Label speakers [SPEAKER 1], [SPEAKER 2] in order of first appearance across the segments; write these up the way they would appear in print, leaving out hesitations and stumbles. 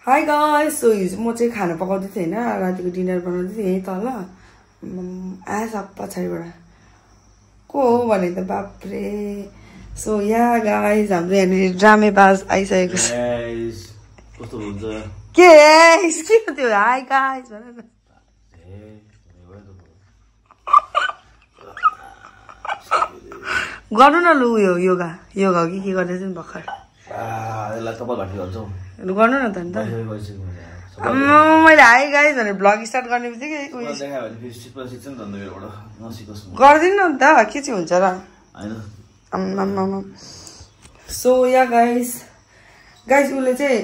[SPEAKER 1] High guys, so हिजो म चाहिँ खाना पकाउँदै थिएँ हैन, रातिको डिनर बनाउँदै थिएँ तल आएछ पछाडिबाट को हो भने त बाप्रे। सो या गाइस, हाम्रो यहाँनिर ड्रामेबाज आइसकेको छ।
[SPEAKER 2] कस्तो हुन्छ
[SPEAKER 1] के त्यो हाई गाइस भन न। गर्नु न लु उयो योगा योगा हो कि के गर्दैछ नि भर्खर।
[SPEAKER 2] यसलाई कपाल भाटी भन्छौ
[SPEAKER 1] लु गर्नु न त अन्त। मैले हाई गाइस भनेर भ्लग स्टार्ट गर्ने बित्तिकै गर्दिन नि त के चाहिँ हुन्छ र। सो या गाइस उसले चाहिँ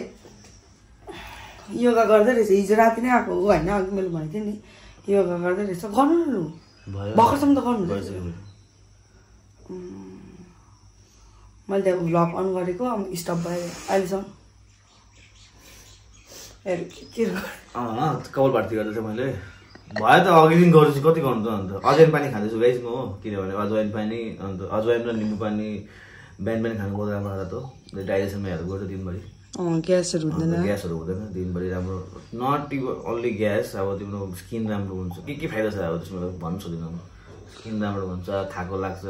[SPEAKER 1] योगा गर्दै रहेछ। हिजो राति नै आएको हो होइन, अघि मैले भनेको थिएँ नि योगा गर्दै रहेछ। गर्नु न लु भर्खरसम्म त गर्नु। मैले त्यहाँ भ्लग अन गरेको स्टप भयो अहिलेसम्म।
[SPEAKER 2] कपाल भाटी गर्दा चाहिँ मैले भयो त अघिदेखि गर्छु। कति गर्नु त अन्त अजवाइन पानी खाँदैछु गाइस म हो, किनभने अजवाइन पानी अन्त अजवाइन र निम्बु पानी बिहान पनि खानु बहुत राम्रो लाग्छ। त डाइजेसनमा हेल्प गर्छ दिनभरि, ग्यासहरू हुँदैन दिनभरि राम्रो। नट इभन ओन्ली ग्यास, अब तिम्रो स्किन राम्रो हुन्छ। के फाइदा छ अब त्यसमा भन्नु सक्दिनँ। स्किन राम्रो हुन्छ, खाएको लाग्छ।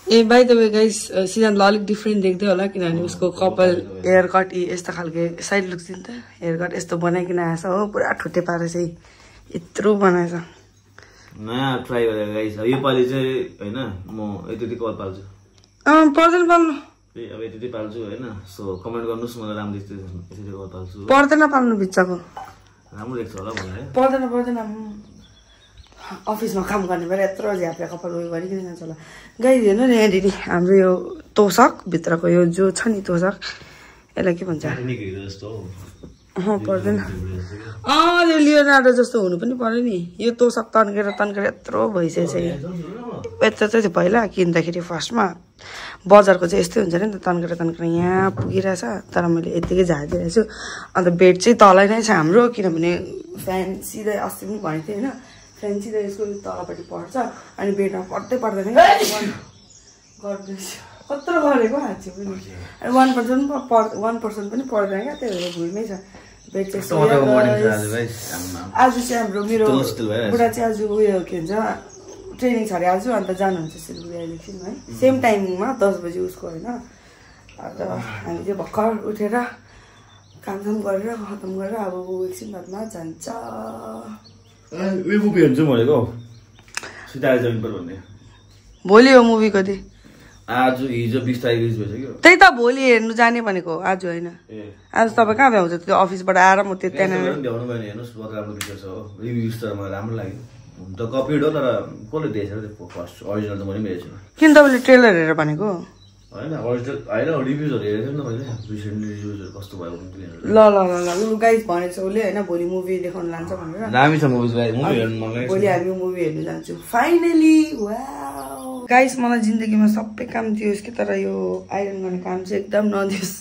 [SPEAKER 1] ए बाइ द वे गाइस, सिद्धान्तलाई अलिक डिफ्रेन्ट देख्दै होला किनभने उसको कपाल हेयर कट यस्तो खालके साइड लुक्स नि त हेयर कट यस्तो बनाइकन आएछ हो, पुरा ठुटे पारेछ यत्रो बनाएछ।
[SPEAKER 2] नयाँ ट्राई गरेर गाइस योपालि चाहिँ होइन म यति कपाल पाल्छु।
[SPEAKER 1] पर्दैन पाल्नु,
[SPEAKER 2] अब यति पाल्छु होइन। सो कमेन्ट गर्नुहोस् मलाई राम्रो देख्छ यति कपाल पाल्छु।
[SPEAKER 1] पर्दैन पाल्नु बिचको
[SPEAKER 2] राम्रो देख्छ होला भनेर।
[SPEAKER 1] पर्दैन अफिसमा काम गर्ने बेला यत्रो झ्याप्रे कपाल उयो गरिकन जान्छ होला। गाइस हेर्नु न यहाँ दिदी हाम्रो यो तोसक भित्रको यो जो छ नि तोसक, यसलाई के भन्छ? पर्दैन त्यो लियोनार्डो जस्तो हुनु पनि पर्यो नि। यो तोसक तन्केर यत्रो भइसकेछ। यत्रो चाहिँ पहिला किन्दाखेरि फर्स्टमा बजारको चाहिँ यस्तै हुन्छ नि त, तन्केर यहाँ पुगिरहेछ। तर मैले यत्तिकै झारिदिरहेको छु। अन्त बेड चाहिँ तलै नै छ हाम्रो, किनभने फ्यान सिधै अस्ति पनि भनेको थिएँ होइन, फ्यान सिधै यसको तलपट्टि पर्छ अनि बेडमा पर्दै पर्दैन गर्दैछ। कत्रो गरेको हाल्छु पनि अनि 1% पनि पर्दैन क्या, त्यही भएर भुइँमै छ बेड चाहिँ। आज चाहिँ हाम्रो मेरो बुढा चाहिँ आज उयो के भन्छ ट्रेनिङ छ अरे आज, अन्त जानुहुन्छ सिलगढी इलेक्सन है। सेम टाइमिङमा 10 बजी उसको होइन। अन्त हामी चाहिँ भर्खर उठेर कामसाम गरेर खतम गरेर अब एकछिन बादमा जान्छ।
[SPEAKER 2] मुभी हेर्छु भनेको सिधा जमिन पर भन्ने
[SPEAKER 1] भोलि हो मुभी कति?
[SPEAKER 2] आज हिजो 20 तारिक रिलिज भइसक्यो।
[SPEAKER 1] त्यही त भोलि हेर्नु जाने भनेको, आज होइन। आज तपाईँ कहाँ भ्याउँछ त्यो अफिसबाट आएर म त्यो त्यहाँनिर
[SPEAKER 2] भ्याउनु भएन। हेर्नुहोस् बहुत राम्रो पिक्चर छ हो, रिभ्युज त मलाई राम्रो लाग्यो। हुन त कपिड हो तर कसले दिएछ त्यो फर्स्ट अरिजिनल त मैले पनि हेरेको छु।
[SPEAKER 1] किन तपाईँले ट्रेलर हेरेर भनेको?
[SPEAKER 2] होइन अरिजिनल होइन रिभ्युजहरू हेरेको थिएँ नि त मैले, रिसेन्टली रिभ्युजहरू कस्तो भयो
[SPEAKER 1] ल गाइस भनेको छ उसले होइन भोलि मुभी देखाउनु लान्छ भनेर।
[SPEAKER 2] दामी छ मुभी गाइस, मुभी हेर्नु मन लाग्यो।
[SPEAKER 1] भोलि हामी मुभी हेर्नु जान्छु फाइनली। वाउ गाइस मलाई जिन्दगीमा सबै काम दियोस् कि तर यो आइरन गर्ने काम चाहिँ एकदम नदियोस्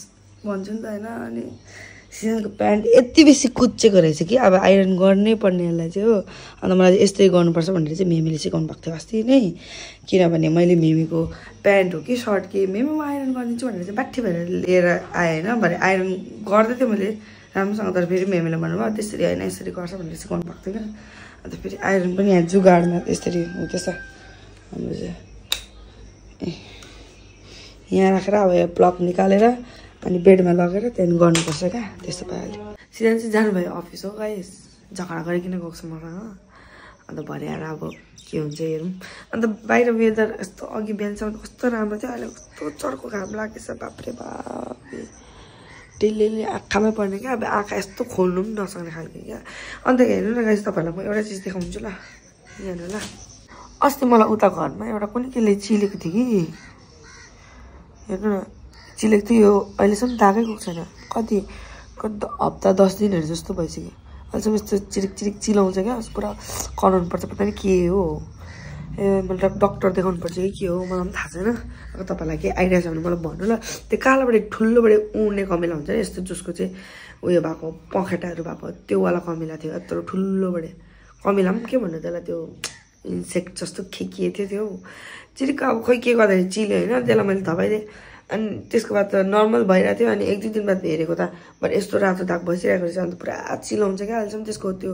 [SPEAKER 1] भन्छु नि त होइन। अनि सिजनको प्यान्ट यति बेसी कुच्चेको रहेछ कि अब आइरन गर्नै पर्ने यसलाई चाहिँ हो। अन्त मलाई यस्तै गर्नुपर्छ भनेर चाहिँ मेमीले सिकाउनु भएको थियो अस्ति नै, किनभने मैले मेमीको प्यान्ट हो कि सर्ट कि मेमीमा आइरन गरिदिन्छु भनेर चाहिँ बाठी भएर लिएर आएँ होइन। भरे आइरन गर्दै थिएँ मैले राम्रोसँग, तर फेरि मेमीले भन्नुभयो त्यसरी होइन यसरी गर्छ भनेर सिकाउनु भएको थियो क्या। अन्त फेरि आइरन पनि यहाँ जुगाडमा यसरी हुँदैछ हाम्रो चाहिँ। यहाँ राखेर अब यो प्लग निकालेर अनि बेडमा लगेर त्यहाँदेखि गर्नुपर्छ क्या, त्यस्तो पाराले। सिधै चाहिँ जानुभयो अफिस हो गाइस, झगडा गरिकन गएको छ मसँग। अन्त भरे आएर अब के हुन्छ हेरौँ। अन्त बाहिर वेदर यस्तो अघि बिहानसम्म कस्तो राम्रो थियो, अहिले कस्तो चर्को घाम लागेछ बाफ्रे बाप। डेली आँखामै पर्ने क्या, अब आँखा यस्तो खोल्नु पनि नसक्ने खालको क्या। अन्त हेर्नु न गाइस तपाईँहरूलाई म एउटा चिज देखाउँछु ल, हेर्नु ल। अस्ति मलाई उता घरमा एउटा कुनै केले चिलेको थियो कि, हेर्नु न चिलेको थियो। यो अहिलेसम्म दागै गएको छैन, कति हप्ता 10 दिनहरू जस्तो भइसक्यो। अहिलेसम्म यस्तो चिरिक चिलाउँछ क्या, पुरा कराउनु पर्छ, पता नि के हो। मतलब डक्टर देखाउनु पर्छ कि के हो मलाई पनि थाहा छैन। अब तपाईँलाई केही आइडिया छ भने मलाई भन्नु ल। त्यो कालोबडे ठुलोबडे उड्ने कमिला हुन्छ नि यस्तो, जसको चाहिँ उयो भएको पखेटाहरू भएको त्योवाला कमिला थियो, यत्रो ठुलोबडे कमिला पनि के भन्नु त्यसलाई, त्यो इन्सेक्ट जस्तो के थियो त्यो चिरिक। अब खोइ के गर्दाखेरि चिल्यो होइन, त्यसलाई मैले धपाइदिएँ। अनि त्यसको बाद त नर्मल भइरहेको थियो अनि 1-2 दिन बाद हेरेको त बट यस्तो रातो दाग भइसकेको रहेछ अन्त पुरा चिलाउँछ क्या अहिलेसम्म त्यसको त्यो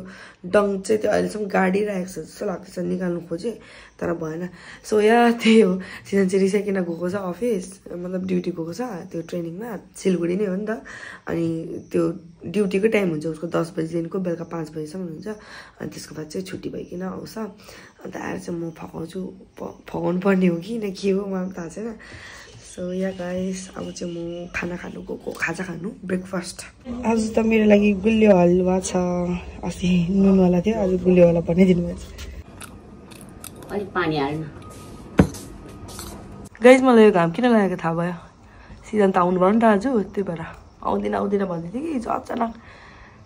[SPEAKER 1] डङ चाहिँ त्यो अहिलेसम्म गाडिरहेको छ जस्तो लाग्दैछ निकाल्नु खोजेँ तर भएन सो त्यही हो सिजन चाहिँ रिसाइकन गएको छ अफिस मतलब ड्युटी गएको छ त्यो ट्रेनिङमा सिलगढी नै हो नि त अनि त्यो ड्युटीको टाइम हुन्छ उसको 10 बजीदेखिको बेलुका 5 बजीसम्म हुन्छ अनि त्यसको बाद चाहिँ छुट्टी भइकन आउँछ अन्त आएर चाहिँ म फकाउनु पर्ने हो कि के हो मलाई थाहा छैन सो गाइस अब चाहिँ म खाना खानु गएको खाजा खानु ब्रेकफास्ट आज त मेरो लागि गुलियो हलुवा छ अस्ति नुनवाला थियो आज गुलियोवाला बनाइदिनु भएको छ
[SPEAKER 3] अलिक पानी हाल्नु
[SPEAKER 1] गाइस मलाई यो घाम किन लागेको थाहा भयो सिजन त आउनु भयो नि त आज त्यही भएर आउँदिन भन्दै थियो कि हिजो अचानक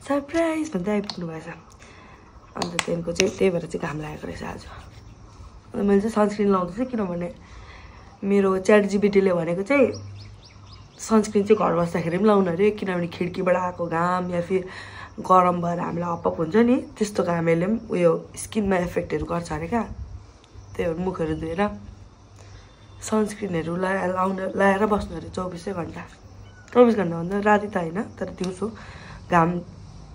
[SPEAKER 1] सरप्राइज भन्दै आइपुग्नु भएछ अन्त त्यहाँदेखिको चाहिँ त्यही भएर चाहिँ घाम लागेको रहेछ आज अन्त मैले चाहिँ सनस्क्रिन लाउँदैछु किनभने मेरो ChatGPTले भनेको चाहिँ सनस्क्रिन चाहिँ घर बस्दाखेरि पनि लाउनु अरे किनभने खिड्कीबाट आएको घाम या फिर गरम भएर हामीलाई अपअप हुन्छ नि त्यस्तो घामहरूले पनि उयो स्किनमा इफेक्टहरू गर्छ अरे क्या त्यही भएर मुखहरू धोएर सनस्क्रिनहरू लाएर बस्नु अरे 24 घन्टा 24 घन्टा भन्दा राति त होइन तर दिउँसो घाम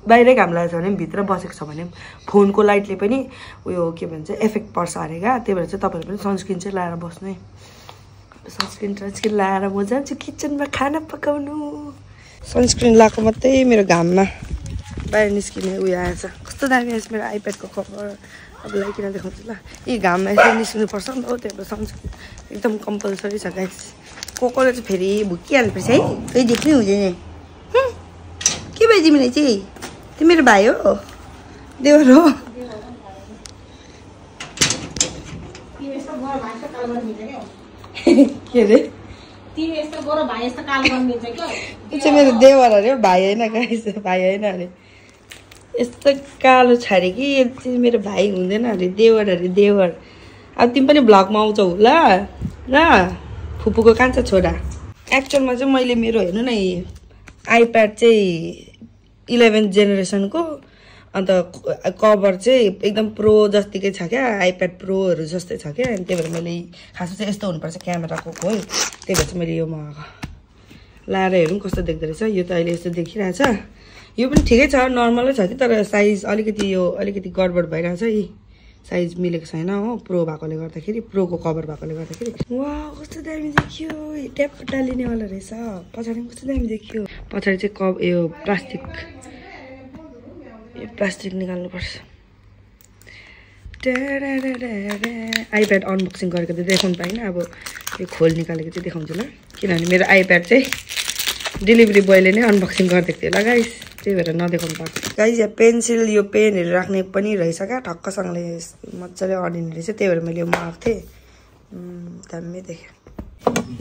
[SPEAKER 1] बाहिरै घाम लागेको छ भने भित्र बसेको छ भने फोनको लाइटले पनि उयो के भन्छ इफेक्ट पर्छ अरे क्या त्यही भएर चाहिँ तपाईँहरू पनि सनस्क्रिन चाहिँ लाएर बस्नु है सनस्क्रिन लाएर म जान्छु किचनमा खाना पकाउनु सनस्क्रिन लगाएको मात्रै मेरो घाममा बाहिर निस्किने उयो आएछ कस्तो दामी आएछ मेरो आइप्याडको कभर अब लगाइकन देखाउँछु ल यी घाममा यसरी निस्किनुपर्छ नि त हो त्यही भएर सनस्क्रिन एकदम कम्पलसरी छ गाइस कोले चाहिँ फेरि भुकिहाल्नुपर्छ है कहीँ देख्नै हुँदैन के भयो तिमीलाई चाहिँ तिमी मेरो भाइ हो देवर हो के अरे चाहिँ मेरो देवर अरे भाइ होइन गाइस भाइ होइन अरे यस्तो कालो छ अरे कि चाहिँ मेरो भाइ हुँदैन अरे देवर अब तिमी पनि भ्लगमा आउँछौ होला र फुपूको कान्छा छोरा एक्चुअलमा चाहिँ मैले मेरो हेर्नु न आइप्याड चाहिँ 11th जेनेरेसनको अन्त कभर चाहिँ एकदम प्रो जतिकै छ क्या आइप्याड प्रोहरू जस्तै छ क्या अनि त्यही भएर मैले खासमा चाहिँ यस्तो हुनुपर्छ क्यामेराको है त्यही भएर चाहिँ मैले यो मगाएको लाएर हेरौँ कस्तो देख्दो रहेछ यो त अहिले यस्तो देखिरहेछ यो पनि ठिकै छ नर्मलै छ कि तर साइज अलिकति गडबड भइरहेछ यी साइज मिलेको छैन हो प्रो भएकोले गर्दाखेरि प्रोको कभर भएकोले गर्दाखेरि वाह कस्तो दामी देखियो ट्याप टालिनेवाला रहेछ पछाडि कस्तो दामी देखियो पछाडि चाहिँ यो प्लास्टिक निकाल्नुपर्छ आइप्याड अनबक्सिङ गरेको त देखाउनु पाइनँ अब यो खोल निकालेको चाहिँ देखाउँछु ल किनभने मेरो आइप्याड चाहिँ डेलिभरी बोयले नै अनबक्सिङ गरिदिएको थियो ल गाइस त्यही भएर नदेखाउनु पाएको गाइस यहाँ पेन्सिल यो पेनहरू राख्ने पनि रहेछ क्या ठक्कसँगले मजाले अडिने रहेछ त्यही भएर मैले यो मगाएको थिएँ दामी देखेँ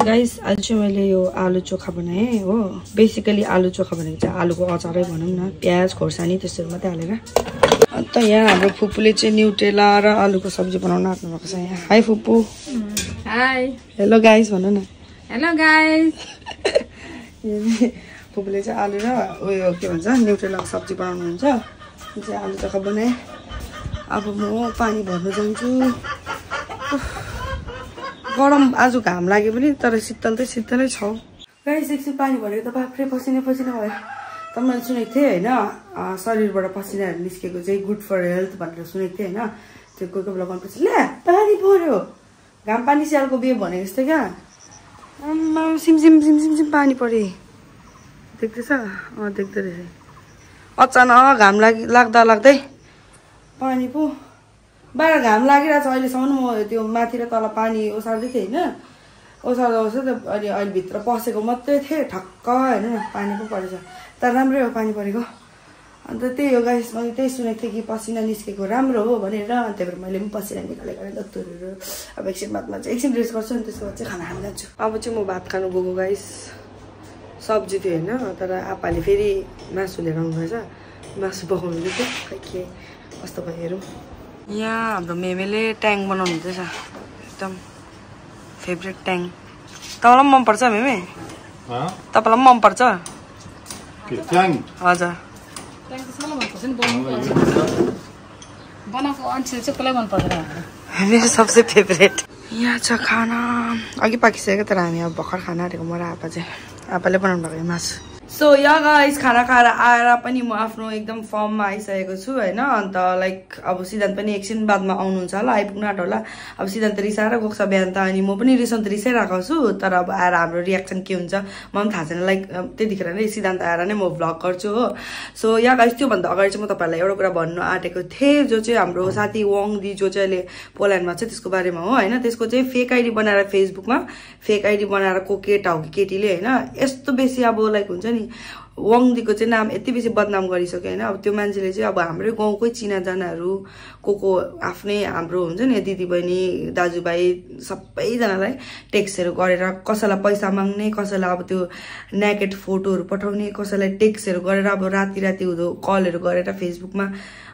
[SPEAKER 1] गाइस आज चाहिँ मैले यो आलु चोखा बनाएँ हो बेसिकली आलु चोखा भनेको चाहिँ आलुको अचारै भनौँ न प्याज खोर्सानी त्यस्तोहरू मात्रै हालेर अन्त यहाँ हाम्रो फुपूले चाहिँ न्युटेला र आलुको सब्जी बनाउन आँट्नु भएको छ यहाँ हाई फुपू
[SPEAKER 4] हाई
[SPEAKER 1] हेलो गाइस भन्नु न
[SPEAKER 4] हेलो गाइस
[SPEAKER 1] फुपूले चाहिँ आलु र उयो के भन्छ न्युटेलाको सब्जी बनाउनुहुन्छ चाहिँ आलु चोखा बनाएँ अब म पानी भर्नु जान्छु गरम आज घाम लाग्यो पनि तर शीतल चाहिँ शीतलै छ गाइस एकछिन पानी भरेको त बाफ्रे पसिना भयो त मैले सुनेको थिएँ होइन शरीरबाट पसिनाहरू निस्केको चाहिँ गुड फर हेल्थ भनेर सुनेको थिएँ होइन त्यो कोही कोही बेला गर्नुपर्छ ल पानी पर्यो घाम पानी स्यालको बिहे भनेको जस्तो क्या सिमसिम पानी परे देख्दैछ देख्दो रहेछ अचानक घाम लाग्दै पानी पो बाहिर घाम लागिरहेको छ अहिलेसम्म म त्यो माथि र तल पानी ओसार्दै थिएँ होइन ओसार्दा अनि अहिले भित्र पसेको मात्रै थिएँ ठक्क होइन पानी पो परेछ तर राम्रै हो पानी परेको अन्त त्यही हो गाइस मैले त्यही सुनेको थिएँ कि पसिना निस्केको राम्रो हो भनेर त्यही भएर मैले पनि पसिना निकालेको डक्टरहरू अब एकछिन बादमा चाहिँ एकछिन रेस्ट गर्छु अनि त्यसको बाद चाहिँ खाना खान जान्छु अब चाहिँ म भात खानु गएको गाइस सब्जी थियो होइन तर आप्पाले फेरि मासु लिएर आउनुभएछ मासु पकाउनु थियो खै के कस्तो भयो हेरौँ यहाँ हाम्रो मेमेले ट्याङ बनाउनु हुँदैछ एकदम फेभरेट ट्याङ तपाईँलाई पनि मनपर्छ मेमे तपाईँलाई पनि मनपर्छ हजुर
[SPEAKER 4] बनाएको अन्छे चाहिँ कसलाई मन पर्दैन
[SPEAKER 1] मेरो सबसे फेभरेट यहाँ छ खाना अघि पाकिसकेको तर हामी अब भर्खर खाना आँटेको म र आपा चाहिँ आपाले बनाउनु भएको मासु सो या गाइस खाना खाएर आएर पनि म आफ्नो एकदम फर्ममा आइसकेको छु हैन अन्त लाइक अब सिद्धान्त पनि एकछिन बादमा आउनुहुन्छ होला आइपुग्नु आँट होला अब सिद्धान्त रिसाएर गएको छ बिहान त अनि म पनि रिसाइरहेको छु तर अब आएर हाम्रो रियाक्सन के हुन्छ मलाई पनि थाहा छैन लाइक त्यतिखेर नै सिद्धान्त आएर नै म भ्लग गर्छु हो सो या गाइस त्योभन्दा अगाडि चाहिँ म तपाईँहरूलाई एउटा कुरा भन्नु आँटेको थिएँ जो चाहिँ हाम्रो साथी वङदी जो चाहिँ अहिले पोल्यान्डमा छ त्यसको बारेमा हो हैन त्यसको चाहिँ फेक आइडी बनाएर फेसबुकमा फेक आइडी बनाएर को केटा हो कि केटीले हैन यस्तो बेसी अब लाइक हुन्छ नि वङदीको चाहिँ नाम यति बेसी बदनाम गरिसक्यो हैन अब त्यो मान्छेले चाहिँ अब हाम्रै गाउँकै चिनाजानाहरू को आफ्नै हाम्रो हुन्छ नि दिदी बहिनी दाजुभाइ सबैजनालाई टेक्स्टहरू गरेर कसैलाई पैसा माग्ने कसैलाई अब त्यो नेकेड फोटोहरू पठाउने कसैलाई टेक्स्टहरू गरेर अब राति हुँदो कलहरू गरेर फेसबुकमा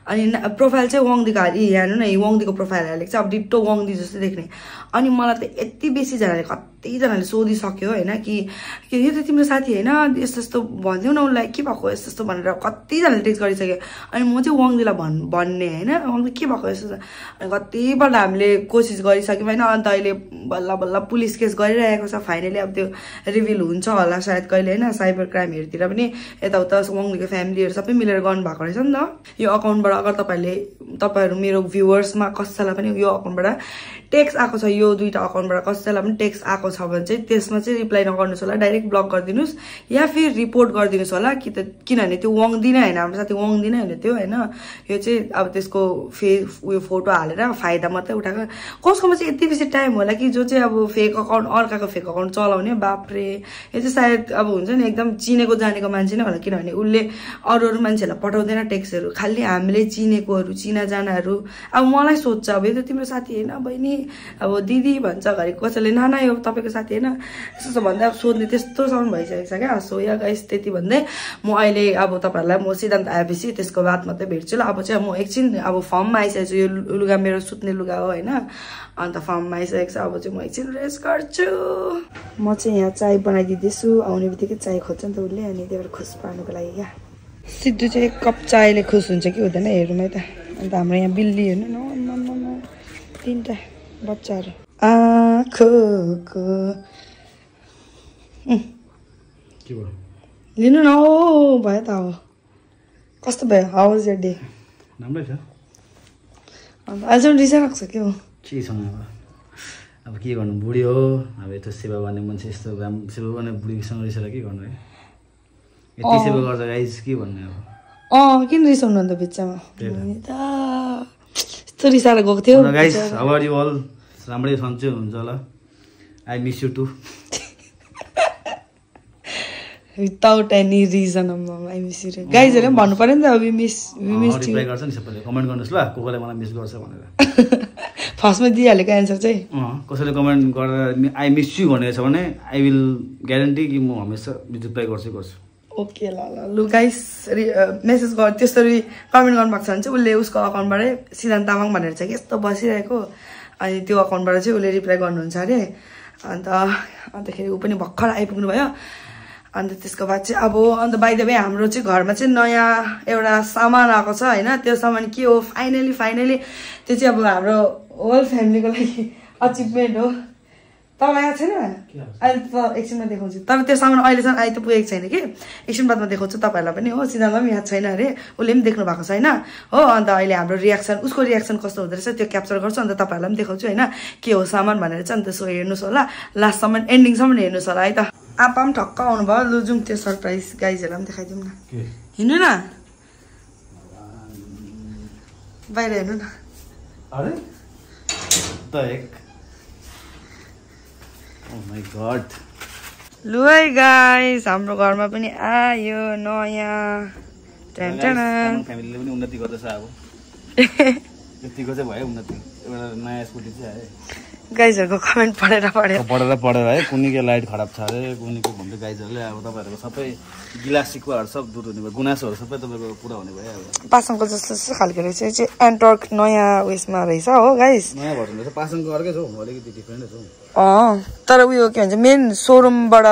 [SPEAKER 1] अनि प्रोफाइल चाहिँ वङदीको हेर्नु न वङदीको प्रोफाइल हालेको छ अब डिट्टो वङदी जस्तो देख्ने अनि मलाई त यति बेसी जनाले कतिजनाले सोधिसक्यो हैन कि यो त तिम्रो साथी हैन यस्तो यस्तो भन्थ्यौ न उसलाई के भएको यस्तो यस्तो भनेर कतिजनाले टेक्स्ट गरिसक्यो अनि म चाहिँ वङदीलाई भन्ने हैन वङदी के भएको यस्तो अनि कतिपल्ट हामीले कोसिस गरिसक्यौँ हैन अन्त अहिले बल्ल बल्ल पुलिस केस गरिरहेको छ फाइनली अब त्यो रिभिल हुन्छ होला सायद कहिले हैन साइबर क्राइमहरूतिर पनि यताउता वङदीको फ्यामिलीहरू सबै मिलेर गर्नुभएको रहेछ नि त यो अकाउन्टबाट अगर तपाईहरु मेरो भ्युअर्समा कसैलाई पनि यो अकाउन्टबाट टेक्स्ट आएको छ यो दुईटा अकाउन्टबाट कसैलाई पनि टेक्स्ट आएको छ भने चाहिँ त्यसमा चाहिँ रिप्लाई नगर्नुस् होला डाइरेक्ट ब्लक गरिदिनुस् या फिर रिपोर्ट गरिदिनुस् होला किनभने त्यो वङदी नै हैन हाम्रो साथी वङदी नै हैन त्यो हैन यो चाहिँ अब त्यसको उयो फोटो हालेर फाइदा मात्रै उठाएको कसकोमा चाहिँ यति बेसी टाइम होला कि जो चाहिँ अब फेक अकाउन्ट अर्काको फेक अकाउन्ट चलाउने बाप्रे यो चाहिँ सायद अब हुन्छ नि एकदम चिनेको जानेको मान्छे नै होला किनभने उसले अरू मान्छेहरूलाई पठाउँदैन टेक्स्टहरू खालि हामीले चिनेकोहरू चिनाजानाहरू अब मलाई सोध्छ अब यो त तिम्रो साथी हैन बहिनी अब दिदी भन्छ घरि कसैले नाना यो तपाईको साथी हैन यस्तो भन्दा अब सोध्ने त्यस्तोसम्म भइसकेको छ क्या सो या गाइस त्यति भन्दै म अहिले अब तपाईहरुलाई म सिद्धान्त आएपछि त्यसको बात मात्रै भेट्छु ल अब चाहिँ म एकछिन अब फर्ममा आइसकेको छु यो लुगा मेरो सुत्ने लुगा हो हैन अन्त फर्ममा आइसकेको छ अब चाहिँ म एकछिन रेस्ट गर्छु म चाहिँ यहाँ चाय बनाइदिँदैछु आउने बित्तिकै चाय खोज्छ नि त उसले अनि त्यही भएर खुस पार्नुको लागि क्या सिद्धु चाहिँ एक कप चायले खुस हुन्छ कि हुँदैन हेरौँ है त अन्त हाम्रो यहाँ बिल्ली हेर्नु न तीनटा बच्चाहरू आँखाको लिनु न हो भयो त अब कस्तो भयो हाउ वाज योर डे
[SPEAKER 2] राम्रै छ
[SPEAKER 1] अन्त अहिलेसम्म रिसाइरहेको छ के हो
[SPEAKER 2] के छ अब के गर्नु बुढी हो अब यस्तो सेवा गर्ने मान्छे यस्तो सेवा गर्ने बुढीसँग रिसाएर के गर्नु है यति सेवा गर्छ गाइस के भन्ने अब
[SPEAKER 1] किन रिसाउनु अन्त बिचमा यस्तो रिसाएर गएको थियो
[SPEAKER 2] guys how are you all राम्रै सन्चै हुन्छ होला I miss you too
[SPEAKER 1] without any reason I miss you गाइजहरुले पनि भन्नु पर्यो नि त वी मिस यु
[SPEAKER 2] रिप्लाई गर्छ नि सबैले कमेन्ट गर्नुस् ल कोले मलाई मिस गर्छ भनेर
[SPEAKER 1] फर्स्टमा दिइहालेको एन्सर चाहिँ
[SPEAKER 2] कसैले कमेन्ट गरेर आई मिस यु भनेको छ भने आई विल ग्यारेन्टी कि म हमेसा रिप्लाई गर्छु
[SPEAKER 1] ओके ल गाइस मेसेज गर त्यसरी कमेन्ट गर्नुभएको छ भने चाहिँ उसले उसको अकाउन्टबाटै सिद्धान्त तामाङ भनेर चाहिँ यस्तो बसिरहेको अनि त्यो अकाउन्टबाट चाहिँ उसले रिप्लाई गर्नुहुन्छ अरे अन्तखेरि ऊ पनि भर्खर आइपुग्नु भयो अन्त त्यसको बाद चाहिँ अब अन्त बाइ द वे हाम्रो चाहिँ घरमा चाहिँ नयाँ एउटा सामान आएको छ हैन त्यो सामान के हो फाइनली त्यो चाहिँ अब हाम्रो होल फ्यामिलीको लागि अचिभमेन्ट हो तपाईँ आएको छैन अहिले त एकछिनमा देखाउँछु तर त्यो सामान अहिलेसम्म आइ त पुगेको छैन कि एकछिन बादमा देखाउँछु तपाईँहरूलाई पनि हो सिद्धान्तलाई पनि याद छैन अरे उसले पनि देख्नु भएको छैन हो अन्त अहिले हाम्रो रियाक्सन उसको रियाक्सन कस्तो हुँदो रहेछ त्यो क्याप्चर गर्छु अन्त तपाईँहरूलाई पनि देखाउँछु होइन के हो सामान भनेर चाहिँ अन्त सो हेर्नुहोस् होला लास्टसम्म एन्डिङसम्म हेर्नुहोस् होला है त आपा पनि ठक्क आउनुभयो लु जाउँ त्यो सरप्राइज गाइजहरूलाई पनि देखाइदिउँ न हिँड्नु न बाहिर हेर्नु न
[SPEAKER 2] अरे त एक Oh my god.
[SPEAKER 1] लु है गाइस हाम्रो घरमा पनि आयो नयाँ
[SPEAKER 2] फ्यामिलीले पनि उन्नति गर्दैछ अब यतिको चाहिँ भयो उन्नति एउटा नयाँ स्कुटी चाहिँ आयो
[SPEAKER 1] गाइजहरुको कमेन्ट पढेर
[SPEAKER 2] है कुनीको लाइट खराब छ अरे कुनीको भन्दै गाइजहरुले अब तपाईहरुको सबै गिलास सिक्वाहरु सब दूर हुने भयो गुनासोहरु सबै तपाईको पुरा हुने भयो अब
[SPEAKER 1] पासङको जस्तो खालको रहेछ चाहिँ एन्टर्क नयाँ उयसमा रहेछ हो गाइस
[SPEAKER 2] नयाँ भर्सन रहेछ पासङको अर्कै छ हो अलिकति डिफरेन्ट छ
[SPEAKER 1] तर उयो के भन्छ मेन सोरुमबाट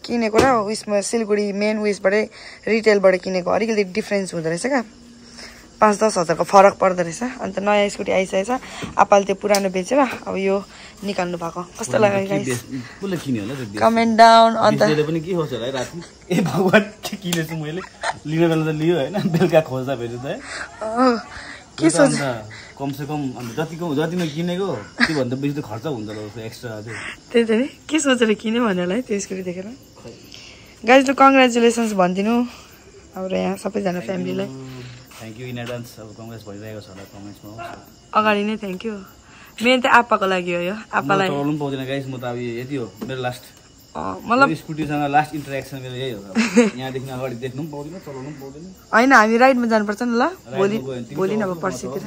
[SPEAKER 1] किनेको र उयसमा सिलगढी मेन उयसबाटै रिटेलबाट किनेको अलिकति डिफरेन्स हुँदो रहेछ क्या 5-10 हजारको फरक पर्दो रहेछ अन्त नयाँ स्कुटी आइसकेछ आपाले त्यो पुरानो बेचेर अब यो निकाल्नु भएको कस्तो लाग्यो गाइस
[SPEAKER 2] कसले किन्यो होला त्यो
[SPEAKER 1] कमेन्ट डाउन अन्त
[SPEAKER 2] त्यसले पनि के होस् होला है राति ए भगवान के किनेछु मैले लिन बेला त लियो हैन बेलुका खोज्दा भेट्यो त
[SPEAKER 1] के सोच
[SPEAKER 2] कमसे कम अन्त जतिमा किनेको त्यो भन्दा बेसी त खर्च हुन्छ होला उसको एक्स्ट्रा अझै
[SPEAKER 1] त्यही त नि के सोचेर किन्यो भनेर है त्यो स्कुटी देखेर गाइस टु कङ्ग्रेचुलेसन्स भनिदिनु हाम्रो यहाँ सबैजना फ्यामिलीलाई
[SPEAKER 2] थ्याङ्क यू इन एडभान्स अब कङ्ग्रेस भइरहेको छ होला कमेन्ट्समा
[SPEAKER 1] अगाडि नै थ्याङ्क यू मेन त आप्पाको लागि हो यो आप्पालाई
[SPEAKER 2] चलाउनु पाउँदैन गाइस म त अब यति हो मेरो लास्ट
[SPEAKER 1] मतलब
[SPEAKER 2] स्कुटीसँग लास्ट इन्टरेक्सन मेरो यही हो यहाँदेखि अगाडि देख्नु पनि पाउँदैन चलाउनु पनि पाउँदैन
[SPEAKER 1] होइन हामी राइडमा जानुपर्छ नि ल भोलि नभए पर्सितिर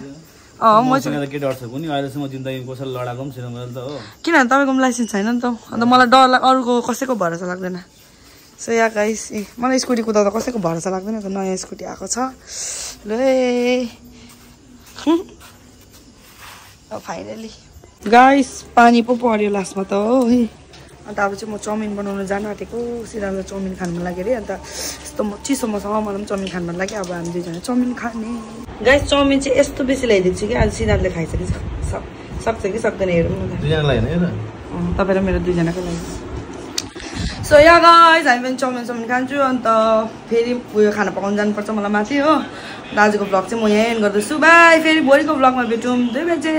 [SPEAKER 2] म के डर छ कुनै अहिलेसम्म जिन्दगी कसैले लडाएको पनि छैन मैले त हो
[SPEAKER 1] किनभने तपाईँको लाइसेन्स छैन नि त अन्त मलाई डर अरूको कसैको भरोसा लाग्दैन सो या गाइस मलाई स्कुटी कुदाउँदा कसैको भरोसा लाग्दैन त नयाँ स्कुटी आएको छ ल फाइनली गाइस पानी पो पर्यो लास्टमा त हो है अन्त अब चाहिँ म चाउमिन बनाउनु जानु आँटेको सिरालाई चाउमिन खानु मन लाग्यो अरे अन्त यस्तो चिसो मसँग मलाई पनि चाउमिन खानु मन लाग्यो अब हामी दुईजना चाउमिन खाने गाइस चाउमिन चाहिँ यस्तो बेसी ल्याइदिएको छु कि आज सिराले खाइसके सक्छ कि सक्दैन हेरौँ न
[SPEAKER 2] दुईजनालाई हैन
[SPEAKER 1] तपाईँ र मेरो दुईजनाको लागि सो या गाइस हामी पनि चाउमिन खान्छु अन्त फेरि उयो खाना पकाउनु जानुपर्छ मलाई माथि हो आजको भ्लग चाहिँ म यहाँ एन्ड गर्दैछु बाई फेरि भोलिको भ्लगमा भेटौँ 2 बजे